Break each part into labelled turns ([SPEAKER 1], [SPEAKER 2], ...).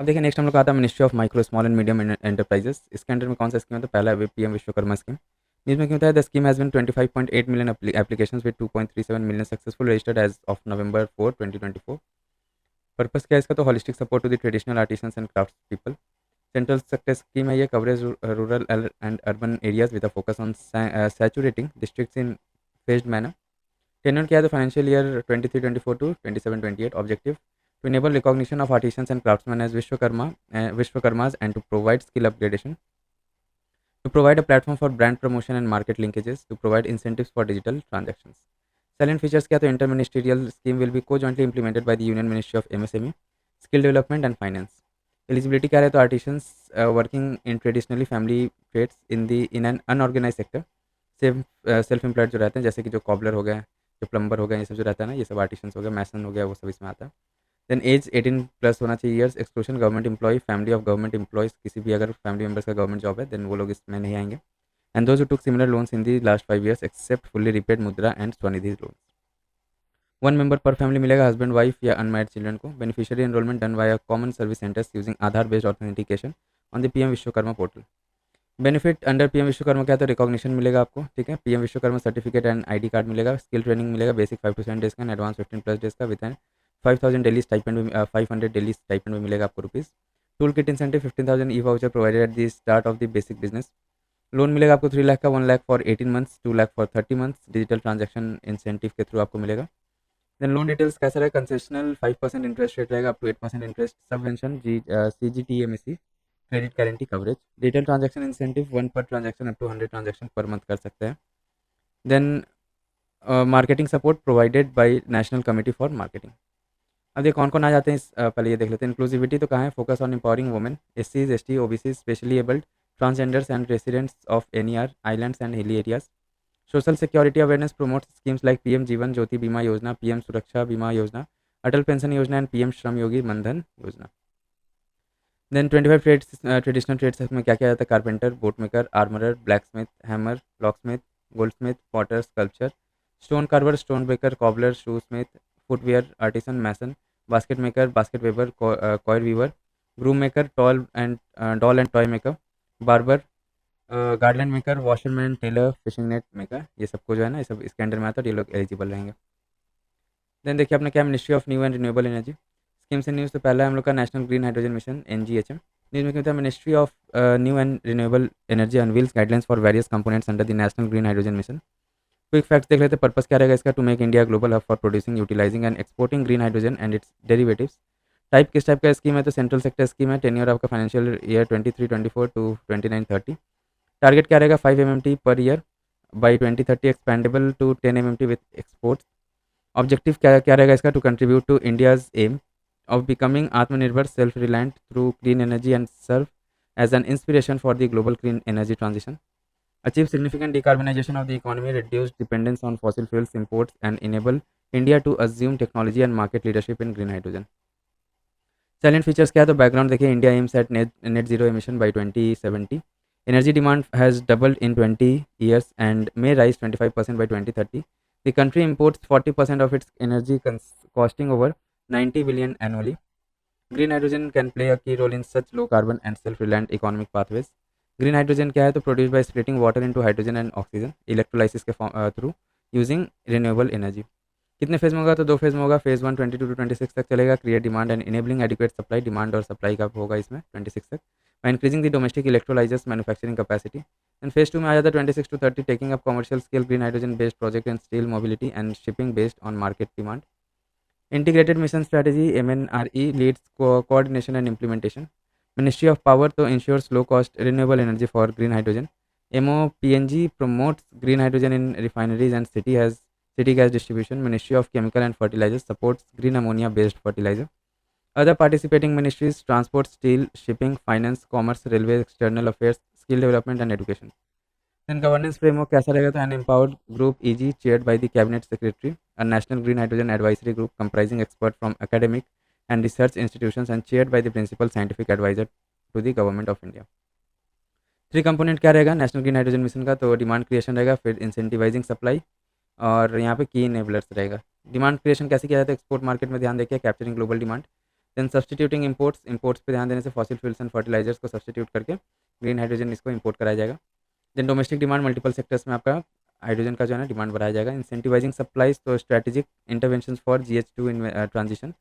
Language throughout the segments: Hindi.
[SPEAKER 1] अब देखिए नेक्स्ट हम लोग का आता है ministry of micro small and medium enterprises. इसके अंडर में कौन सा स्कीम है? तो पहला है पीएम विश्वकर्मा स्कीम, जिसमें क्या होता है the scheme has been 25.8 million applications with 2.37 million successful registered as of November 4 2024। Purpose क्या है इसका? तो holistic support to the traditional artisans and craft people. Central sector scheme है ये, coverage rural and urban areas with a focus on saturating districts in phased manner. Tenure क्या है? तो financial year 23-24 to 27-28। Objective to enable recognition of artisans and craftsmen as Vishwakarmas and to provide skill upgradation, to provide a platform for brand promotion and market linkages, to provide incentives for digital transactions. Salient features क्या? तो interministerial scheme will be co-jointly implemented by the Union Ministry of MSME, Skill Development and Finance. Eligibility क्या है? तो artisans working in traditionally family trades in an unorganized sector, self employed जो रहते हैं, जैसे कि जो कॉबलर हो गए, जो प्लम्बर हो गए, ये सब जो रहता है ना, ये सब आर्टिशंस हो गए, मैसन हो गया, वो सब इसमें आता है। देन एज 18 प्लस होना चाहिए years. Exclusion government employ, family of government employees, किसी भी अगर फैमिली मेम्बर्स का गवर्नमेंट जॉब है देन वो लोग इसमें नहीं आएंगे। And those who took similar loans in the last 5 years except fully repaid Mudra and Svanidhi loans. One member per family मिलेगा, हस्बैंड वाइफ या अनमैरिड चिल्ड्रन को। Beneficiary enrolment done via common service centres using Aadhaar based authentication on the PM Vishwakarma portal. Benefit under PM Vishwakarma क्या? तो रिकॉग्निशन मिलेगा आपको, ठीक है, PM Vishwakarma certificate and ID card मिलेगा, स्किल ट्रेनिंग मिलेगा, बेसिक 5 to 7 डेज का एंड एडवांस 15+ डेज का, विद एन 5000 डेली स्टाइपेंड भी 500 डेली स्टाइपेंड भी मिलेगा आपको rupees. Tool kit incentive 15,000 E voucher provided at the start of the basic business. Loan मिलेगा आपको 3 लाख का, 1 lakh for 18 months, 2 lakh for 30 months, digital transaction incentive के थ्रू आपको मिलेगा। देन लोन डिटेल्स कैसा रहेगा? कंसेशनल 5% इंटरेस्ट रेट रहेगा, up to 8% interest, subvention CGTMSE, credit guarantee coverage. Digital transaction incentive 1 पर transaction up to 100 transaction per month कर सकते हैं। Then marketing support provided by national committee for marketing. अब ये कौन कौन आ जाते हैं पहले ये देख लेते हैं। इंक्लूसिविटी तो कहाँ है? Focus on empowering women, SCs, ST, OBC, specially abled, transgenders and residents of NER islands and hilly areas. Social security awareness promotes schemes like PM Jeevan Jyoti बीमा योजना, PM सुरक्षा बीमा योजना, अटल पेंशन योजना एंड PM श्रम योगी मनधन योजना। देन 25 ट्रेड्स, ट्रेडिशनल ट्रेड्स में क्या क्या आता है? Carpenter, boat maker, armourer, blacksmith, hammer, locksmith, goldsmith, potter, sculpture, stone carver, stone breaker, cobbler, shoe smith, footwear artisan, mason, basket maker, basket weaver, coir weaver, broom maker, doll and toy maker, barber, garland maker, washerman, tailor, fishing net maker, ये सबको जो है ना, ये सब इसके अंडर में आता है, ये लोग एलिजिबल रहेंगे। देन देखिए अपना क्या, ministry of new and renewable energy schemes and news. तो पहला है हम लोग का national green hydrogen mission NGHM, जिसमें क्या होता है? Ministry of new and renewable energy unveils guidelines for various components under the national green hydrogen mission. Quick facts देख लेते हैं। पर्पस क्या रहेगा इसका? To make India global hub for producing, utilising and exporting green hydrogen and its derivatives. Type किस टाइप का स्कीम है? तो सेंट्रल सेक्टर स्कीम है, टेन्योर आपका फाइनेंशियल ईयर 23-24 टू 29-30। टारगेट क्या रहेगा? 5 MMT per year by 2030, expandable to 10 MMT with exports. Objective क्या क्या रहेगा इसका? To contribute to India's aim of becoming Atmanirbhar, self-reliant through clean energy and serve as an inspiration for the global clean energy transition. Achieve significant decarbonization of the economy, reduce dependence on fossil fuels imports, and enable India to assume technology and market leadership in green hydrogen. Salient features क्या है? तो बैकग्राउंड देखिए, India aims at net zero emission by 2070. Energy demand has doubled in 20 years and may rise 25% by 2030. The country imports 40% of its energy, costing over 90 billion annually. Green hydrogen can play a key role in such low carbon and self reliant economic pathways. Green hydrogen क्या है? तो produce by splitting water into hydrogen and oxygen electrolysis के थ्रू यूजिंग रिन्यूएबल एनर्जी। कितने फेज में होगा? तो 2 फेज में होगा। फेज 1 22 to 26 तक चलेगा। Create demand and enabling adequate supply, demand और सप्लाई का होगा इसमें 26 तक, by increasing the domestic electrolysers manufacturing capacity. And phase 2 में आ जाता है 26 to 30, taking up commercial scale green hydrogen based project in steel mobility and shipping based on market demand. Integrated Mission Strategy MNRE leads coordination and implementation. Ministry of Power to ensures low cost renewable energy for green hydrogen. MOPNG promotes green hydrogen in refineries and city gas distribution. Ministry of Chemical and Fertilizers supports green ammonia based fertilizer. Other participating ministries: transport, steel, shipping, finance, commerce, railway, external affairs, skill development and education. Then governance framework कैसा रहेगा? तो an empowered group EG chaired by the cabinet secretary, a national green hydrogen advisory group comprising experts from academic and research institutions and chaired by the principal scientific advisor to the government of India. 3 component क्या रहेगा नेशनल ग्रीन हाइड्रोजन मिशन का? तो डिमांड क्रिएशन रहेगा, फिर इंसेंटिवाइजिंग सप्लाई, और यहाँ पे की इनेबलर्स रहेगा। डिमांड क्रिएशन कैसे किया जाता है? एक्सपोर्ट मार्केट में ध्यान देखिए, capturing global demand, then substituting imports पे ध्यान देने से फॉसिल फ्यूल्स एंड फर्टिलाइजर्स को सब्सटीट्यूट करके ग्रीन हाइड्रोजन इसको इंपोर्ट कराया जाएगा। Then domestic demand multiple sectors में आपका हाइड्रोजन का जो है ना डिमांड बढ़ाया जाएगा। इंसेंटिवाइजिंग सप्लाईज तो strategic intervention for GH2 transition,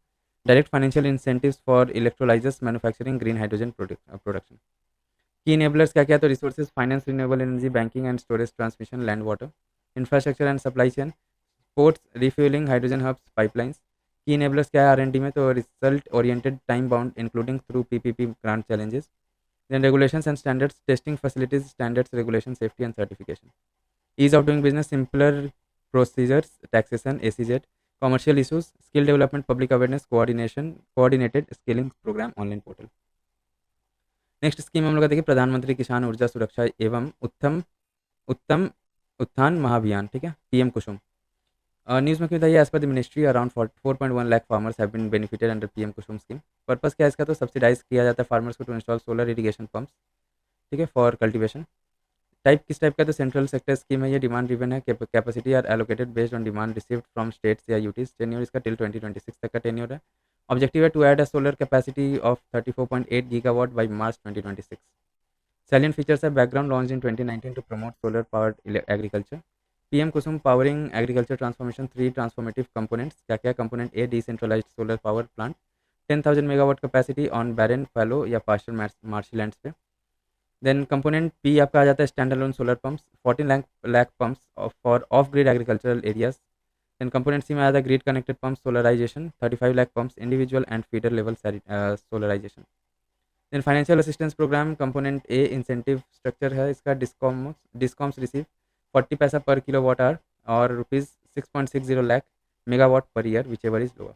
[SPEAKER 1] direct financial incentives for electrolysers manufacturing green hydrogen production. Key enablers क्या क्या, तो resources finance, renewable energy, banking and storage, transmission, land water, infrastructure and supply chain, ports, refuelling, hydrogen hubs, pipelines. Key enablers क्या है R&D में, तो result oriented, time bound, including through PPP grant challenges. Then regulations and standards, testing facilities, standards, regulation, safety and certification. Ease of doing business, simpler procedures, taxation, ACZ, commercial issues, skill development, public awareness, coordinated skilling programme, online portal. Next scheme हम लोग का देखिए प्रधानमंत्री किसान ऊर्जा सुरक्षा एवं उत्तम उत्तम उत्थान महाभियान, ठीक है, PM कुसुम। न्यूज़ में क्यों बताइए, as per the ministry around 4.1 lakh farmers have been benefited under PM Kusum scheme. Purpose क्या है इसका, तो सब्सिडाइज किया जाता है फार्मर्स को to install solar irrigation pumps, ठीक है, फॉर कल्टिवेशन। टाइप किस टाइप का, तो सेंट्रल सेक्टर स्कीम है, ये डिमांड ड्रिवन है, capacity are allocated based on demand received from states या यूटीज। टेन्योर इसका टिल 2026 तक का टेन्योर है। ऑब्जेक्टिव है to add a solar capacity of 34.8 gigawatt by March 2026। Salient features are background launched in 2019 to promote solar powered agriculture. PM Kusum powering agriculture transformation, 3 transformative components. क्या क्या component A, decentralized solar power plant, 10,000 megawatt capacity on barren, fallow या partial marshy lands पे. Then component P आपका आ जाता है standalone solar pumps, 14 lakh pumps for off grid agricultural areas. Then component C में आ जाता है grid connected pumps solarization, 35 lakh pumps individual and feeder level solarization. Then financial assistance programme component A incentive structure है इसका, डिस्कॉम्स रिसीव 40 पैसा पर किलो वाट आवर और ₹6.60 lakh megawatt per year which ever is lower.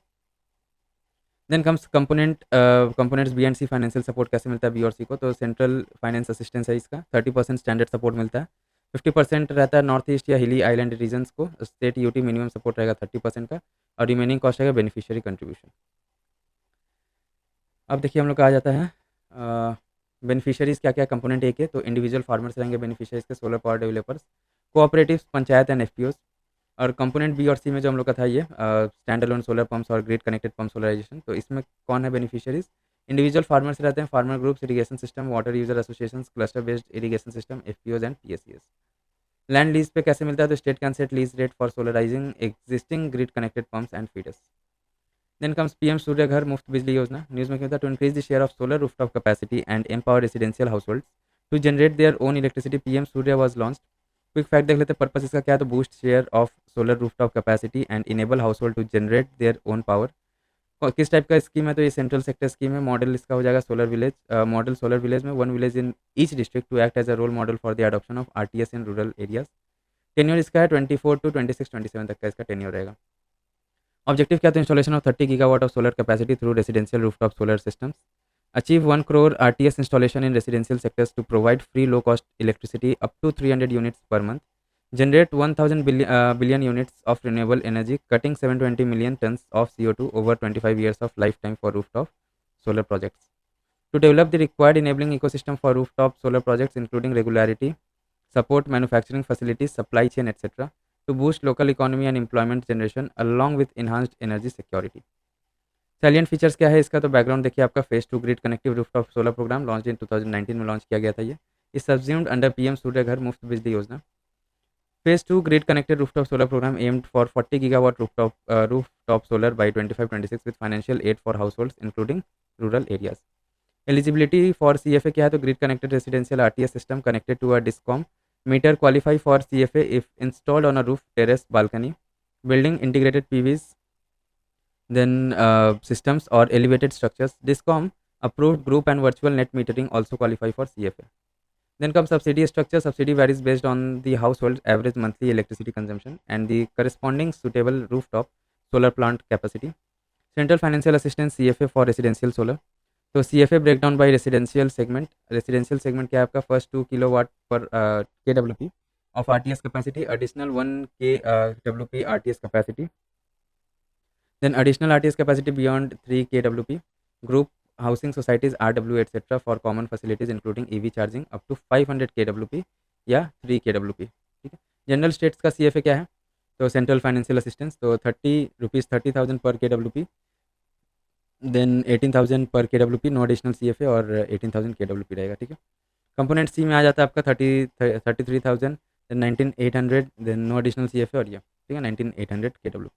[SPEAKER 1] Then comes components B&C financial support कैसे मिलता है B और C को, तो सेंट्रल फाइनेंस असिस्टेंस है इसका, 30% स्टैंडर्ड सपोर्ट मिलता है, 50% रहता है नॉर्थ ईस्ट या हिली आइलैंड रीजन्स को, स्टेट UT मिनिमम सपोर्ट रहेगा 30% का, और रिमेनिंग कॉस्ट रहेगा बेनिफिशियरी कंट्रीब्यूशन। अब देखिए हम लोग का आ जाता है बेनिफिशियरीज क्या क्या कंपोनेंट एक है, तो इंडिविजुअल फार्मर्स रहेंगे बेनिफिशियरीज के, solar power developers, cooperatives, panchayat and FPOs। और कंपोनेंट B और C में जो हम लोग का था ये स्टैंड अलोन सोलर पंप्स और ग्रिड कनेक्टेड पंप सोलराइजेशन, तो इसमें कौन है बेनिफिशियरीज, इंडिविजुअल फार्मर्स रहते हैं, farmer groups, irrigation system, water user association, cluster based irrigation system, FPOs and PSEs। Land lease पे कैसे मिलता है, तो state can set lease rate for solarising existing grid connected pumps and feeders. Then comes PM Surya Ghar Muft Bijli Yojana. News में क्या होता है, to increase the share of solar rooftop capacity and empower residential households to generate their own electricity, PM Surya was launched. Quick fact देख लेते हैं, पर्पस इसका क्या है, तो boost share of solar rooftop capacity and enable household to generate their own power. किस टाइप का स्कीम है, तो ये सेंट्रल सेक्टर स्कीम है। मॉडल इसका हो जाएगा solar village, model solar village में 1 village in each district to act as a role model for the adoption of RTS in rural areas. Tenure इसका है 24 to 26-27 तक का इसका टेन्योर रहेगा। ऑब्जेक्टिव क्या, तो installation of 30 gigawatt of solar capacity through residential rooftop solar systems, achieve 1 crore RTS installation in residential sectors to provide free low cost electricity up to 300 units per month, generate 1000 billion units of renewable energy, cutting 720 million tons of CO2 over 25 years of lifetime for rooftop solar projects. To develop the required enabling ecosystem for rooftop solar projects, including regularity, support, manufacturing facilities, supply chain, etc., to boost local economy and employment generation along with enhanced energy security. Salient features क्या है इसका, तो बैकग्राउंड देखिए आपका phase 2 grid connective rooftop solar programme launch in 2019 में लॉन्च किया गया था। ये इस subsumed under PM Surya Ghar Muft Bijli योजना। Phase 2 grid connected rooftop solar program aimed for 40 gigawatt rooftop solar by 25-26 with financial aid for households including rural areas. Eligibility for CFA क्या है, तो grid connected residential RTS system connected to a DISCOM meter qualify for CFA if installed on a roof, terrace, balcony, building integrated PVs, then systems or elevated structures. DISCOM approved group and virtual net metering also qualify for CFA. Then comes subsidy structure. Subsidy varies based on the household's average monthly electricity consumption and the corresponding suitable rooftop solar plant capacity. Central financial assistance CFA for residential solar. तो CFA breakdown by residential segment. Residential segment क्या है आपका, first 2 kilowatt per kWp of RTS capacity, additional 1 kWp RTS capacity, then additional RTS capacity beyond 3 kWp. Group housing societies RW etc. for common facilities including EV charging up to 500 kWp या 3 kWp, ठीक है। जनरल स्टेट्स का CFA क्या है, तो सेंट्रल फाइनेंशियल असिस्टेंस, तो ₹30,000 per kWp, देन 18,000 पर KWP, नो एडिशनल CFA, और 18,000 KWP रहेगा, ठीक है। कंपोनेंट सी में आ जाता है आपका 33,000, then 19,800, then no additional CFA, और ये ठीक है 19,800 KWP।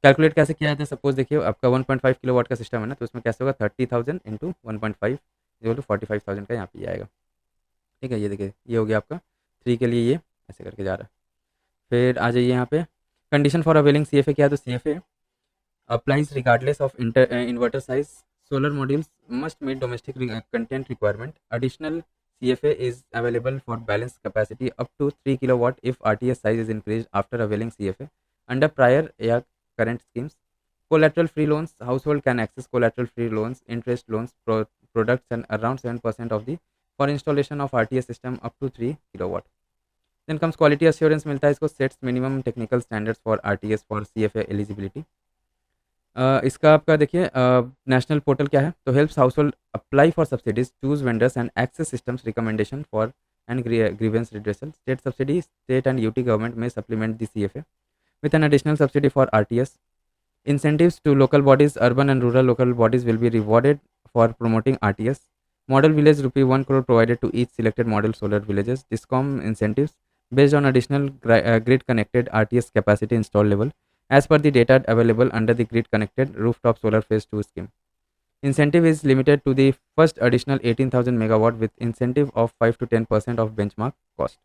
[SPEAKER 1] कैलकुलेट कैसे किया जाता है, सपोज देखिए आपका 1.5 किलोवाट का सिस्टम है ना, तो उसमें कैसे होगा 30,000 इंटू 1.5 जो 45,000 का यहाँ पे आएगा, ठीक है। ये देखिए ये हो गया आपका 3 के लिए, ये ऐसे करके जा रहा है। फिर आ जाइए यहाँ पे, कंडीशन फॉर अवेलिंग CFA क्या है, तो CFA applies regardless of inverter size. Solar modules must meet domestic content requirement. Additional CFA is available for balanced capacity up to 3 kilowatt if RTS size is increased after availing CFA under prior या current schemes. Collateral free loans, household can access collateral free loans, interest loans, products, and around 7% of the for installation of RTS system up to 3 kilowatt. Then comes quality assurance, मिलता है इसको, sets minimum technical standards for RTS for CFA eligibility. इसका आपका देखिए नेशनल पोर्टल क्या है, तो helps household apply for subsidies, choose vendors and access systems recommendation for and grievance redressal. State subsidy, state and UT government में supplement the CFA with an additional subsidy for RTS. Incentives to local bodies, urban and rural local bodies will be rewarded for promoting RTS. Model village rupee 1 crore provided to each selected model solar villages. Discom incentives based on additional grid connected RTS capacity install level as per the data available under the grid connected rooftop solar phase 2 scheme. Incentive is limited to the first additional 18,000 megawatt with incentive of 5 to 10% of benchmark cost.